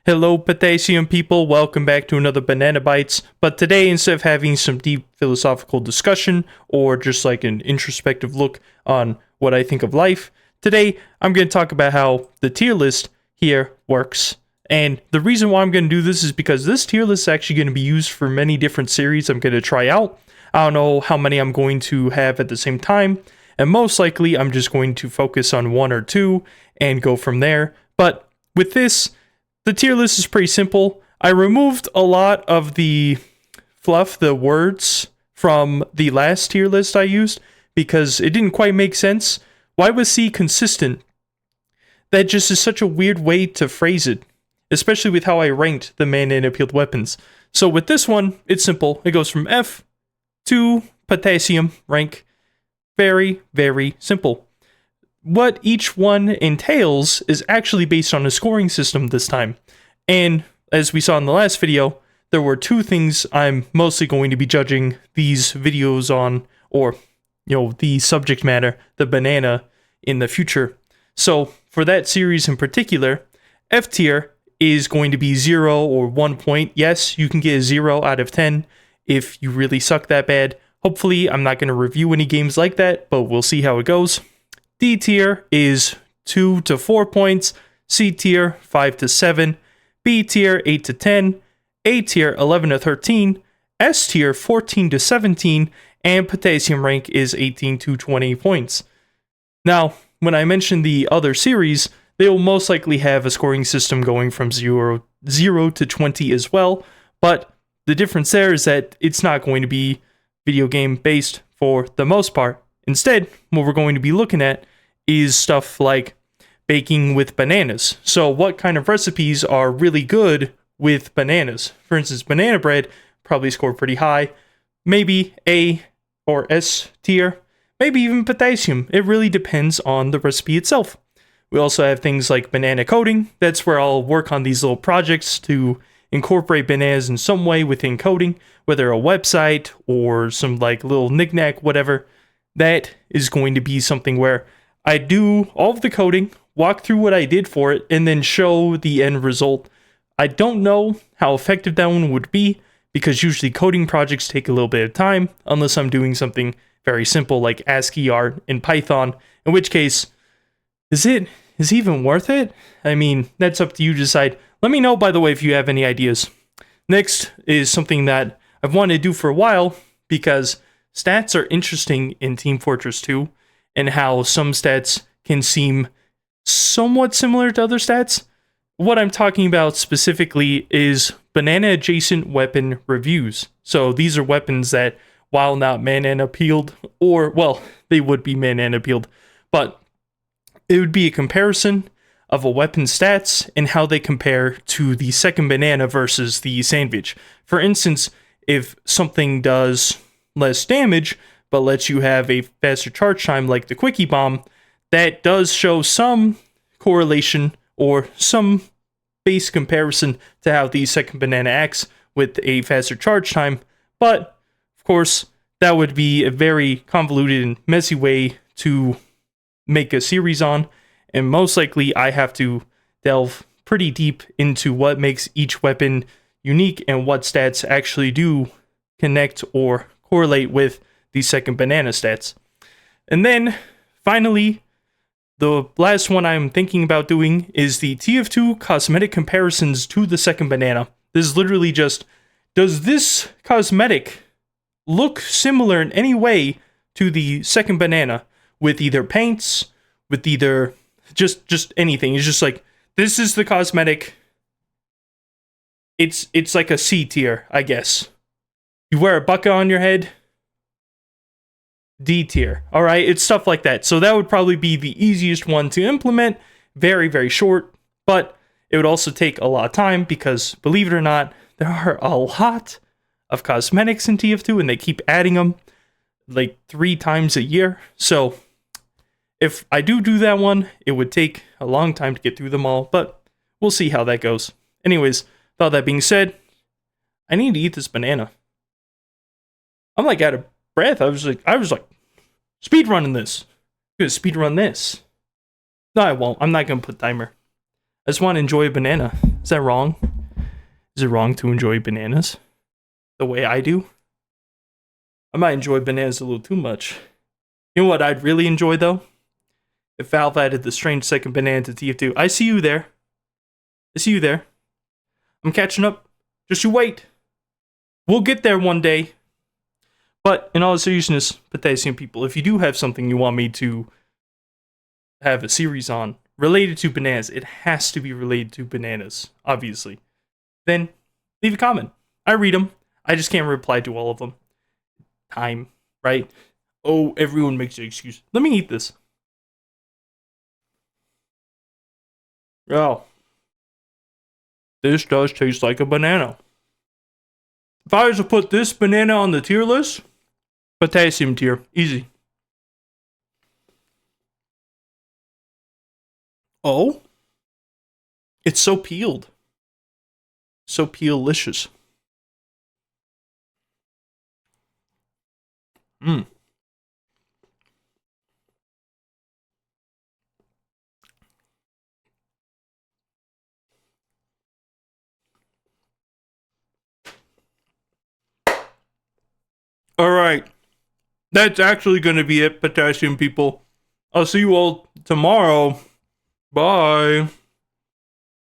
Hello, potassium people. Welcome back to another Banana Bites. But today, instead of having some deep philosophical discussion or just like an introspective look on what I think of life, today I'm going to talk about how the tier list here works. And the reason why I'm going to do this is because this tier list is actually going to be used for many different series I'm going to try out. I don't know how many I'm going to have at the same time, and most likely I'm just going to focus on one or two and go from there. But with this, the tier list is pretty simple. I removed a lot of the fluff, the words, from the last tier list I used because it didn't quite make sense. Why was C consistent? That just is such a weird way to phrase it, especially with how I ranked the mana appealed weapons. So with this one, it's simple. It goes from F to potassium rank. Very, very simple. What each one entails is actually based on a scoring system this time. And as we saw in the last video, there were two things I'm mostly going to be judging these videos on, or, the subject matter, the banana, in the future. So for that series in particular, F tier is going to be 0 or 1 point. Yes, you can get a 0 out of 10 if you really suck that bad. Hopefully, I'm not going to review any games like that, but we'll see how it goes. D tier is 2 to 4 points, C tier 5 to 7, B tier 8 to 10, A tier 11 to 13, S tier 14 to 17, and potassium rank is 18 to 20 points. Now, when I mention the other series, they will most likely have a scoring system going from 0 to 20 as well, but the difference there is that it's not going to be video game based for the most part. Instead, what we're going to be looking at is stuff like baking with bananas. So what kind of recipes are really good with bananas? For instance, banana bread probably scored pretty high. Maybe A or S tier. Maybe even potassium. It really depends on the recipe itself. We also have things like banana coding. That's where I'll work on these little projects to incorporate bananas in some way within coding, whether a website or some like little knickknack, whatever. That is going to be something where I do all of the coding, walk through what I did for it, and then show the end result. I don't know how effective that one would be, because usually coding projects take a little bit of time, unless I'm doing something very simple like ASCII art in Python, in which case, is it even worth it? I mean, that's up to you to decide. Let me know, by the way, if you have any ideas. Next is something that I've wanted to do for a while, because stats are interesting in Team Fortress 2, and how some stats can seem somewhat similar to other stats. What I'm talking about specifically is banana-adjacent weapon reviews. So these are weapons that, while not mana appealed, or, well, they would be mana appealed, but it would be a comparison of a weapon's stats and how they compare to the second banana versus the sandwich. For instance, if something does less damage, but lets you have a faster charge time like the Quickie Bomb, that does show some correlation or some base comparison to how the second banana acts with a faster charge time. But, of course, that would be a very convoluted and messy way to make a series on, and most likely I have to delve pretty deep into what makes each weapon unique and what stats actually do connect or correlate with the second banana stats. And then, finally, the last one I'm thinking about doing is the TF2 cosmetic comparisons to the second banana. This is literally just, does this cosmetic look similar in any way to the second banana, with either paints, with either just anything? It's just like, this is the cosmetic. It's like a C tier, I guess. You wear a bucket on your head, D tier. Alright, it's stuff like that. So that would probably be the easiest one to implement. Very, very short, but it would also take a lot of time because, believe it or not, there are a lot of cosmetics in TF2 and they keep adding them like 3 times a year. So if I do that one, it would take a long time to get through them all, but we'll see how that goes. Anyways, with all that being said, I need to eat this banana. I'm like out of breath. I was like, speed running this. I'm gonna speed run this. No, I won't. I'm not gonna put timer. I just want to enjoy a banana. Is that wrong? Is it wrong to enjoy bananas the way I do? I might enjoy bananas a little too much. You know what I'd really enjoy though? If Valve added the strange second banana to TF2. I see you there. I see you there. I'm catching up. Just you wait. We'll get there one day. But in all seriousness, potassium people, if you do have something you want me to have a series on related to bananas, it has to be related to bananas, obviously. Then leave a comment. I read them. I just can't reply to all of them. Time, right? Oh, everyone makes an excuse. Let me eat this. Oh. This does taste like a banana. If I was to put this banana on the tier list, potassium tier, easy. Oh? It's so peeled. So peel-licious. Mmm. Alright. That's actually going to be it, potassium people. I'll see you all tomorrow. Bye.